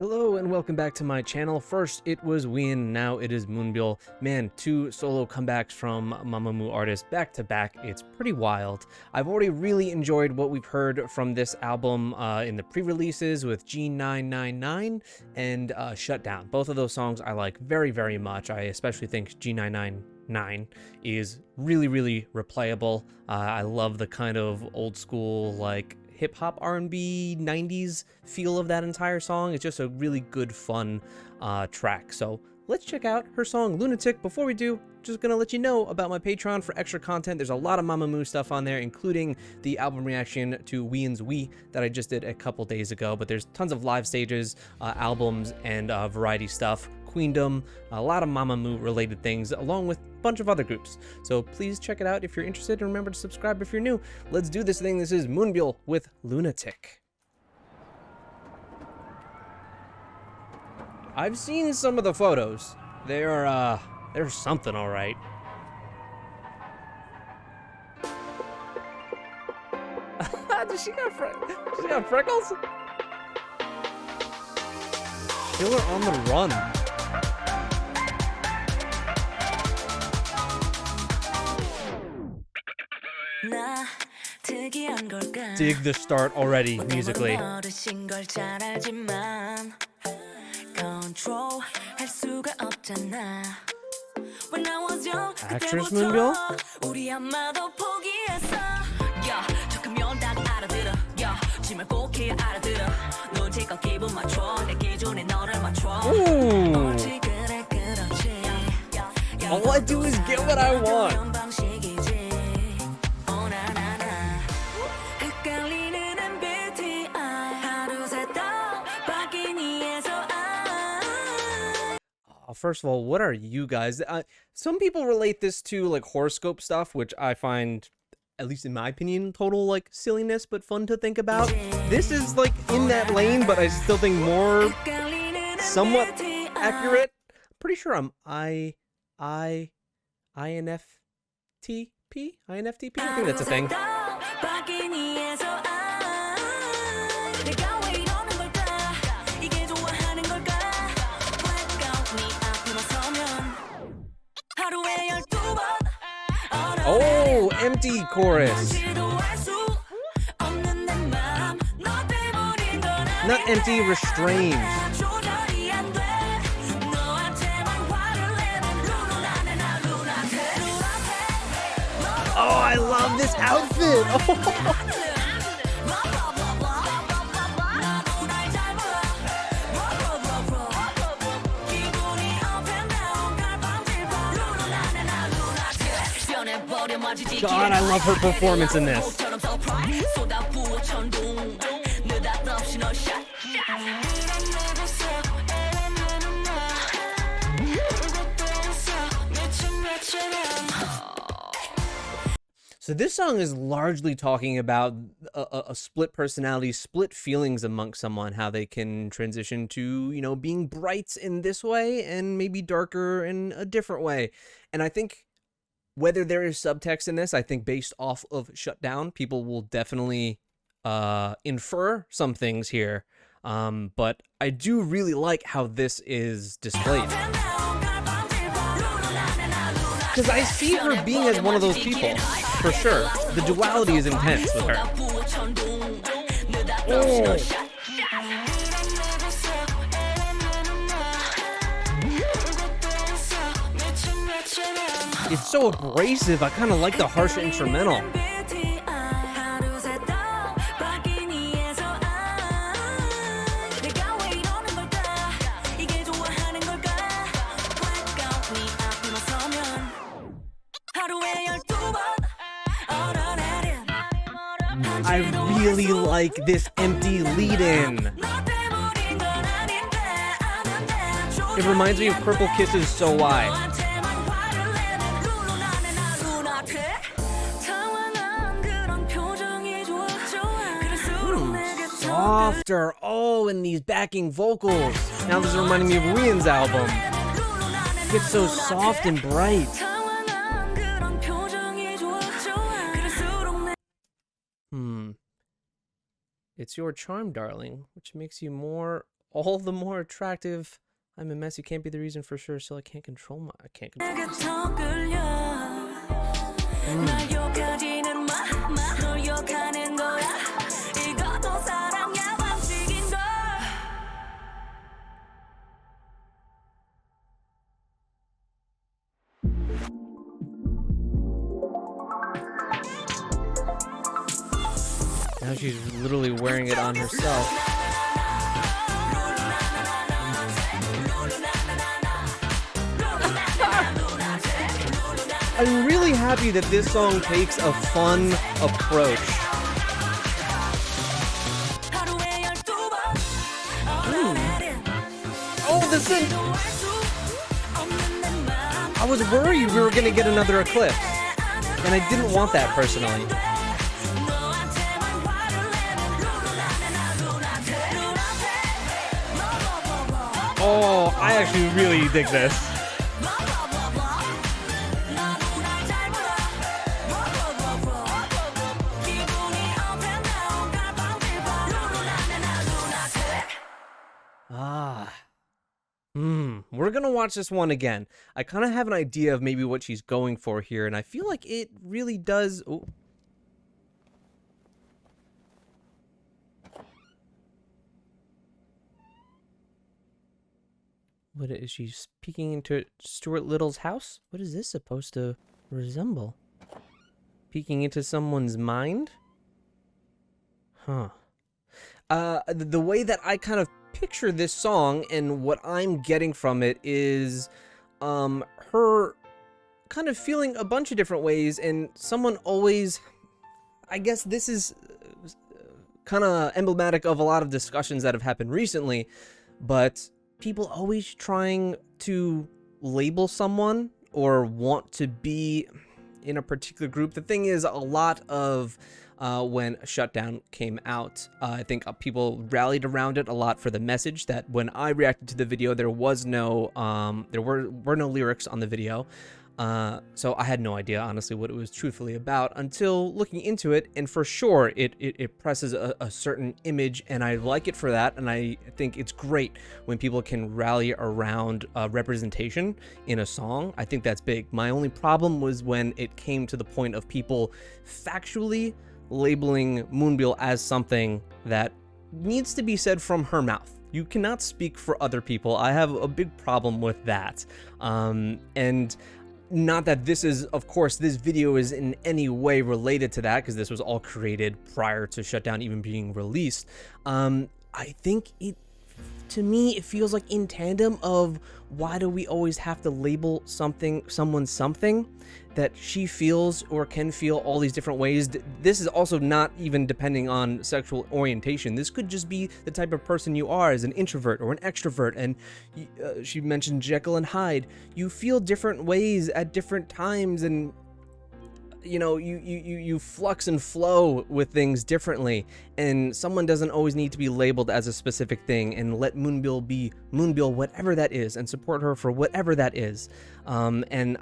Hello and welcome back to my channel. First it was Wien, now it is Moonbyul. Man, 2 solo comebacks from Mamamoo artists back to back. It's pretty wild. I've already really enjoyed what we've heard from this album in the pre-releases with G999 and Shutdown. Both of those songs I like very, very much. I especially think G999 is really replayable. I love the kind of old school like hip-hop R&B 90s feel of that entire song. It's just a really good fun track. So let's check out her song Lunatic. Before we do, just gonna let you know about my Patreon for extra content. There's a lot of Mamamoo stuff on there, including the album reaction to Wien's We that I just did a couple days ago, but there's tons of live stages, albums, and variety stuff, Queendom, a lot of Mamamoo related things, along with a bunch of other groups. So please check it out if you're interested, and remember to subscribe if you're new. Let's do this thing. This is Moonbyul with Lunatic. I've seen some of the photos. They're something, all right. Does she got freckles? Killer on the run. Dig the start already musically. Actress Moonbyul? Ooh. All I do is get what I want. First of all, what are you guys? Some people relate this to like horoscope stuff, which I find, at least in my opinion, total like silliness, but fun to think about. This is like in that lane, but I still think more somewhat accurate. I'm pretty sure I'm INFTP? INFTP? I think that's a thing. Oh, empty chorus. Not empty, restrained. Oh, I love this outfit. Oh. God, I love her performance in this. So this song is largely talking about a split personality, split feelings amongst someone, how they can transition to, you know, being bright in this way and maybe darker in a different way. And I think whether there is subtext in this, I think based off of Shutdown, people will definitely infer some things here. But I do really like how this is displayed. Because I see her being as one of those people, for sure. The duality is intense with her. Oh. It's so abrasive. I kind of like the harsh instrumental. I really like this empty lead-in. It reminds me of Purple Kisses So Why. Softer. Oh, and these backing vocals. Now this is reminding me of Wien's album. gets so soft and bright. It's your charm, darling, which makes you all the more attractive. I'm a mess, you can't be the reason for sure, so I can't control myself. Now she's literally wearing it on herself. I'm really happy that this song takes a fun approach. Oh, this thing! I was worried we were gonna get another eclipse, and I didn't want that personally. Oh, I actually really dig this. We're gonna watch this one again. I kind of have an idea of maybe what she's going for here, and I feel like it really does. Ooh. What is she peeking into Stuart Little's house? What is this supposed to resemble? Peeking into someone's mind? Huh. The way that I kind of picture this song and what I'm getting from it is her kind of feeling a bunch of different ways, and someone always, I guess this is kind of emblematic of a lot of discussions that have happened recently, but people always trying to label someone or want to be in a particular group. The thing is, a lot of when Shutdown came out, I think people rallied around it a lot for the message that when I reacted to the video, there was no, there were no lyrics on the video. So I had no idea, honestly, what it was truthfully about until looking into it, and for sure, it presses a certain image, and I like it for that, and I think it's great when people can rally around representation in a song. I think that's big. My only problem was when it came to the point of people factually labeling Moonbyul as something that needs to be said from her mouth. You cannot speak for other people. I have a big problem with that. And not that this is, of course, this video is in any way related to that, because this was all created prior to Shutdown even being released. I think to me, it feels like in tandem of why do we always have to label someone something that she feels or can feel all these different ways. This is also not even depending on sexual orientation. This could just be the type of person you are as an introvert or an extrovert. And she mentioned Jekyll and Hyde. You feel different ways at different times, and you know, you flux and flow with things differently, and someone doesn't always need to be labeled as a specific thing, and let Moonbyul be Moonbyul, whatever that is, and support her for whatever that is. And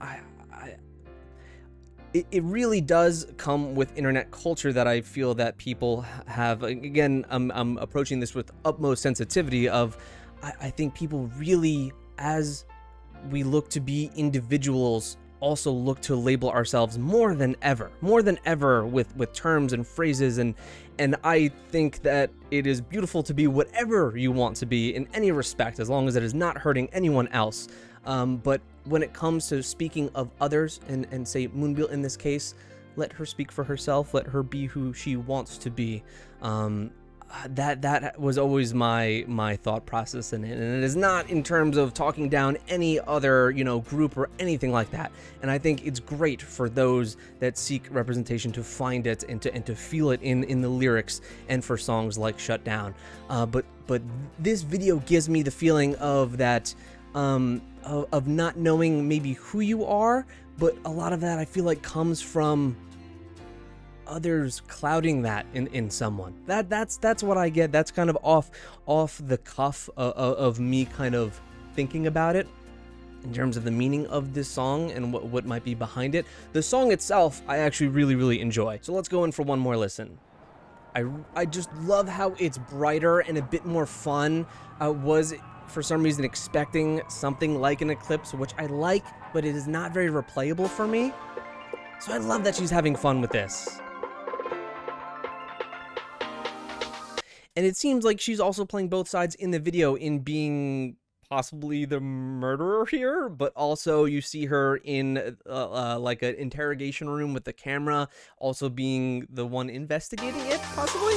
it really does come with internet culture that I feel that people have. Again, I'm approaching this with utmost sensitivity of, I think people really, as we look to be individuals, also look to label ourselves more than ever with terms and phrases, and I think that it is beautiful to be whatever you want to be in any respect, as long as it is not hurting anyone else. But when it comes to speaking of others, and say Moonbyul in this case, let her speak for herself, let her be who she wants to be. That was always my thought process in it, and it is not in terms of talking down any other, you know, group or anything like that. And I think it's great for those that seek representation to find it and to feel it in the lyrics, and for songs like Shutdown. But this video gives me the feeling of that, of not knowing maybe who you are, but a lot of that I feel like comes from others clouding that in someone. That's what I get. That's kind of off the cuff of me kind of thinking about it. in terms of the meaning of this song and what might be behind it. The song itself, I actually really enjoy. So let's go in for one more listen. I just love how it's brighter and a bit more fun. Was for some reason expecting something like an eclipse, which I like, but it is not very replayable for me. So I love that she's having fun with this. And it seems like she's also playing both sides in the video, in being possibly the murderer here, but also you see her in like an interrogation room with the camera, also being the one investigating it, possibly?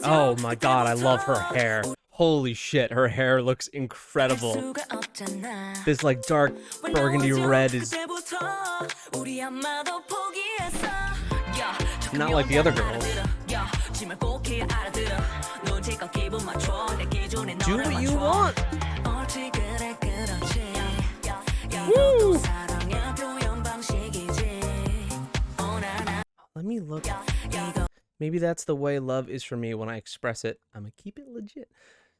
Oh my god, I love her hair. Holy shit, her hair looks incredible. This like dark burgundy red is not like the other girls. Do what you want. Woo! Let me look. Maybe that's the way love is for me when I express it. I'm gonna keep it legit.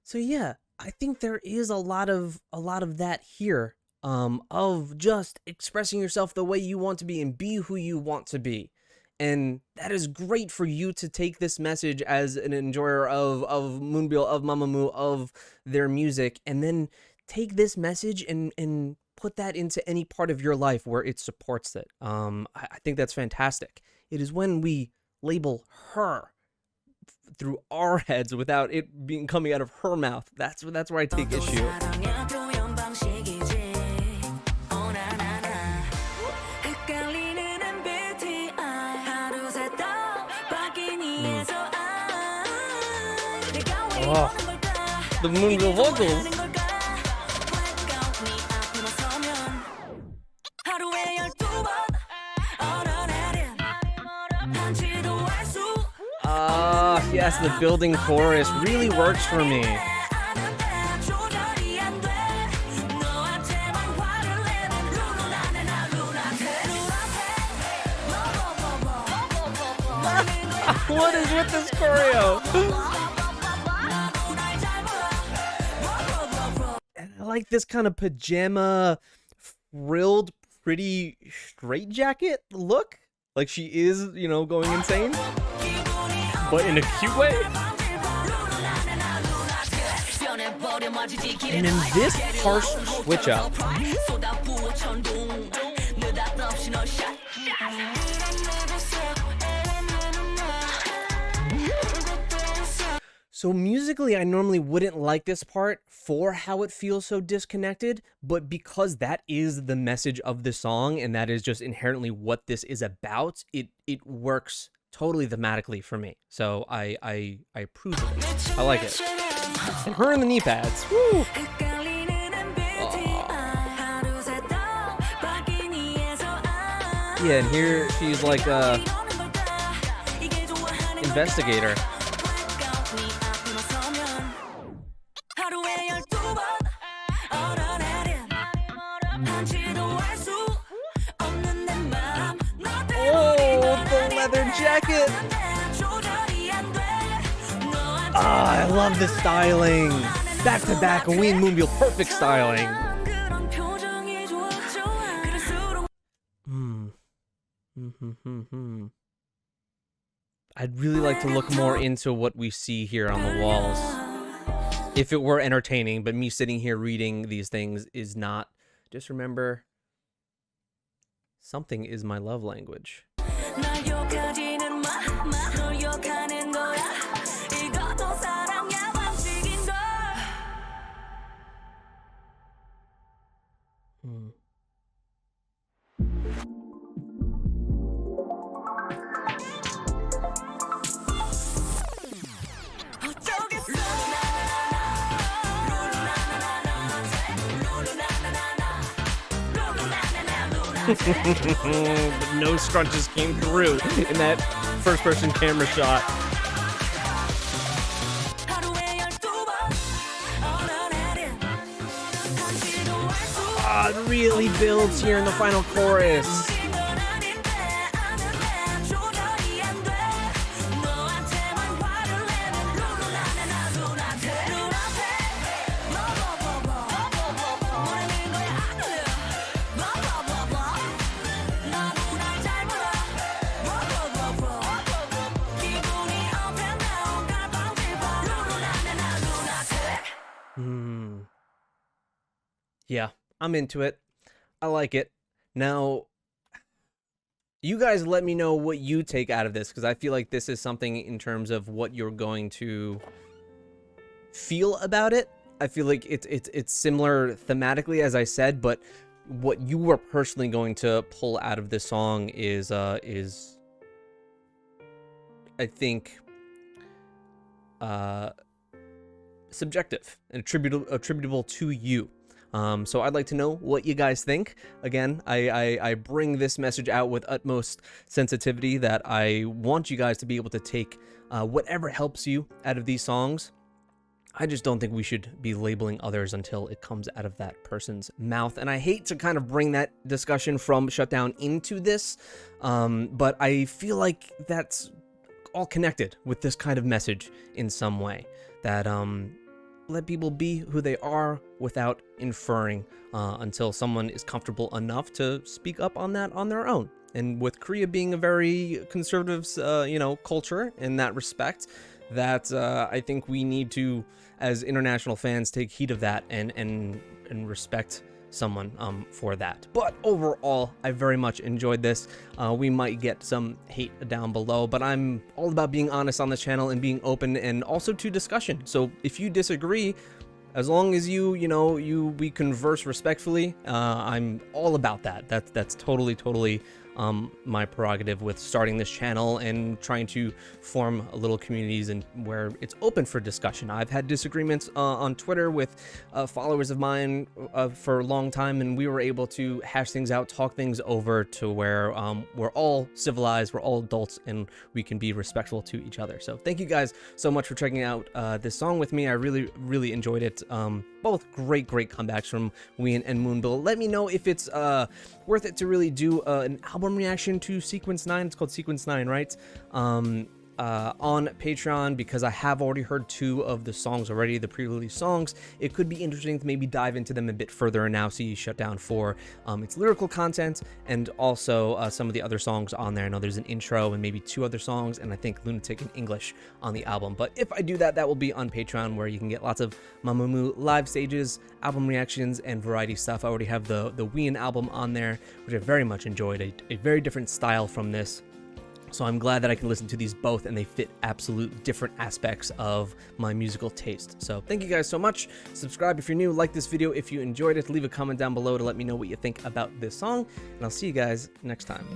So yeah, I think there is a lot of that here, of just expressing yourself the way you want to be and be who you want to be. And that is great for you to take this message as an enjoyer of Moonbyul, of Mamamoo, of their music, and then take this message and put that into any part of your life where it supports it. I think that's fantastic. It is when we label her through our heads without it being coming out of her mouth. That's where I take issue. Oh, the Moonbyul vocals. Yes, the building chorus really works for me. What is with this choreo? And I like this kind of pajama, frilled, pretty straitjacket look. Like she is, you know, going insane. But in a cute way. And then this harsh switch up. So musically, I normally wouldn't like this part for how it feels so disconnected, but because that is the message of the song and that is just inherently what this is about, it works totally thematically for me. So I approve of it. I like it. And her in the knee pads. Woo! Oh. Yeah, and here she's like a investigator. Leather jacket. I love the styling. Back to back, Ween Moonbyul, perfect styling. I'd really like to look more into what we see here on the walls. If it were entertaining, but me sitting here reading these things is not. Just remember, something is my love language. But no scrunches came through in that first-person camera shot. it really builds here in the final chorus. Yeah, I'm into it. I like it. Now, you guys let me know what you take out of this, because I feel like this is something in terms of what you're going to feel about it. I feel like it's similar thematically, as I said, but what you are personally going to pull out of this song is I think subjective and attributable to you. So I'd like to know what you guys think. Again, I bring this message out with utmost sensitivity, that I want you guys to be able to take whatever helps you out of these songs. I just don't think we should be labeling others until it comes out of that person's mouth. And I hate to kind of bring that discussion from Shutdown into this, but I feel like that's all connected with this kind of message in some way, that let people be who they are without inferring until someone is comfortable enough to speak up on that on their own. And with Korea being a very conservative, culture in that respect, that I think we need to, as international fans, take heed of that and respect someone for that. But overall, I very much enjoyed this. We might get some hate down below, but I'm all about being honest on this channel and being open, and also to discussion. So if you disagree, as long as we converse respectfully, I'm all about that. That's totally my prerogative with starting this channel and trying to form little communities and where it's open for discussion. I've had disagreements on Twitter with followers of mine for a long time, and we were able to hash things out, talk things over to where we're all civilized, we're all adults, and we can be respectful to each other. So thank you guys so much for checking out this song with me. I really enjoyed it. Both great comebacks from Wheein and Moonbyul. Let me know if it's worth it to really do an album reaction to Sequence 9. It's called Sequence 9, right? On Patreon, because I have already heard 2 of the songs already, the pre-release songs. It could be interesting to maybe dive into them a bit further and now see Shutdown for its lyrical content, and also some of the other songs on there. I know there's an intro and maybe 2 other songs, and I think Lunatic in English on the album. But if I do that, that will be on Patreon, where you can get lots of Mamamoo live stages, album reactions, and variety stuff. I already have the Wheein album on there, which I very much enjoyed, a very different style from this. So I'm glad that I can listen to these both, and they fit absolute different aspects of my musical taste. So thank you guys so much. Subscribe if you're new, like this video if you enjoyed it, leave a comment down below to let me know what you think about this song, and I'll see you guys next time.